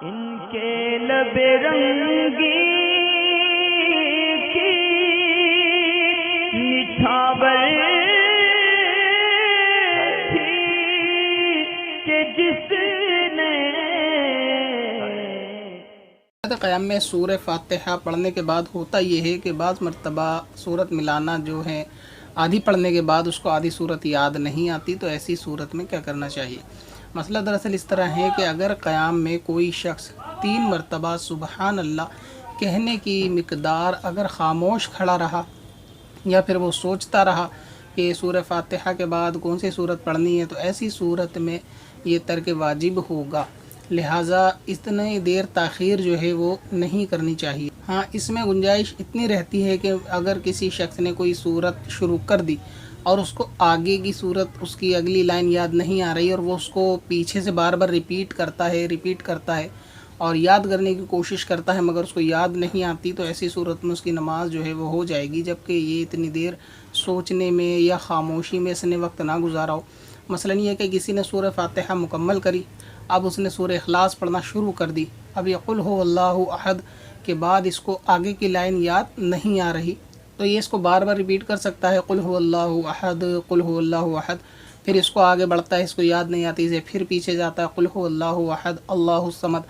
इनके लबे रंगी की निछावर थी कि जिसने क़याम में सूरह फातिहा पढ़ने के बाद होता यह है कि बाज़ मरतबा सूरत मिलाना जो है आधी पढ़ने के बाद उसको आधी सूरत याद नहीं आती, तो ऐसी सूरत में क्या करना चाहिए। मसला दरअसल इस तरह है कि अगर क़याम में कोई शख्स 3 मरतबा सुबहान अल्लाह कहने की मिक़दार अगर ख़ामोश खड़ा रहा या फिर वो सोचता रहा कि सूरह फातिहा के बाद कौन सी सूरत पढ़नी है, तो ऐसी सूरत में ये तर्क वाजिब होगा। लिहाजा इतनी देर ताख़ीर जो है वो नहीं करनी चाहिए। हाँ, इसमें गुंजाइश इतनी रहती है कि अगर किसी शख्स ने कोई सूरत शुरू कर दी और उसको आगे की सूरत उसकी अगली लाइन याद नहीं आ रही और वो उसको पीछे से बार बार रिपीट करता है और याद करने की कोशिश करता है मगर उसको याद नहीं आती, तो ऐसी सूरत में उसकी नमाज़ जो है वो हो जाएगी, जबकि ये इतनी देर सोचने में या ख़ामोशी में इसने वक्त ना गुजारा हो। मसलन ये है कि किसी ने सूरह फातिहा मुकम्मल करी, अब उसने सूरह इखलास पढ़ना शुरू कर दी, अब ये कुल हु अल्लाहु अहद के बाद इसको आगे की लाइन याद नहीं आ रही, तो ये इसको बार बार रिपीट कर सकता है, कुल हु अल्लाहु अहद, कुल हु अल्लाहु अहद। फिर इसको आगे बढ़ता है, इसको याद नहीं आती, इसे फिर पीछे जाता है, कुल हु अल्लाहु अहद अल्लाहु समद।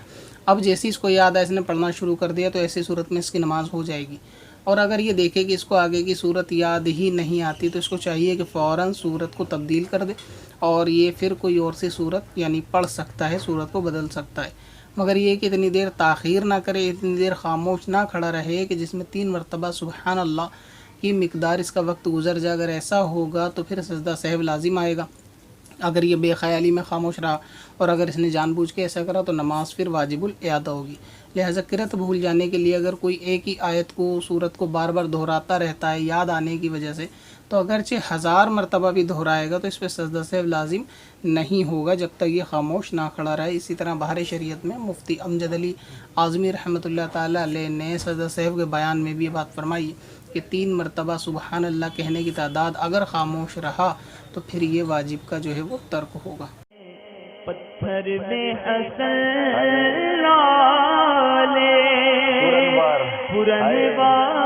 अब जैसे इसको याद है इसने पढ़ना शुरू कर दिया, तो ऐसी सूरत में इसकी नमाज़ हो जाएगी। और अगर ये देखे कि इसको आगे की सूरत याद ही नहीं आती, तो इसको चाहिए कि फ़ौरन सूरत को तब्दील कर दे और ये फिर कोई और सी सूरत यानी पढ़ सकता है, सूरत को बदल सकता है। मगर ये कि इतनी देर ताख़ीर ना करे, इतनी देर ख़ामोश ना खड़ा रहे कि जिसमें 3 मरतबा सुबहान अल्लाह की मिक़दार इसका वक्त गुज़र जाए। अगर ऐसा होगा तो फिर सजदा सहव लाजिम आएगा। अगर ये बेख़याली में ख़ामोश रहा और अगर इसने जानबूझ के ऐसा करा तो नमाज फिर वाजिबुल इयादा होगी। लिहाजा किरत भूल जाने के लिए अगर कोई एक ही आयत को सूरत को बार बार दोहराता रहता है याद आने की वजह से, तो अगरचे 1000 मरतबा भी दोहराएगा तो इस पर सजदा सहव लाजिम नहीं होगा जब तक ये ख़ामोश ना खड़ा रहे। इसी तरह बाहर शरीयत में मुफ्ती अमजद अली आज़मी रहमतुल्लाह ताला अलैह ने सजदा सहव के बयान में भी ये बात फरमाई कि 3 मरतबा सुबहान अल्लाह कहने की तादाद अगर ख़ामोश रहा तो फिर ये वाजिब का जो है वो तर्क होगा। पत्थर में हसन लाले पुरनवार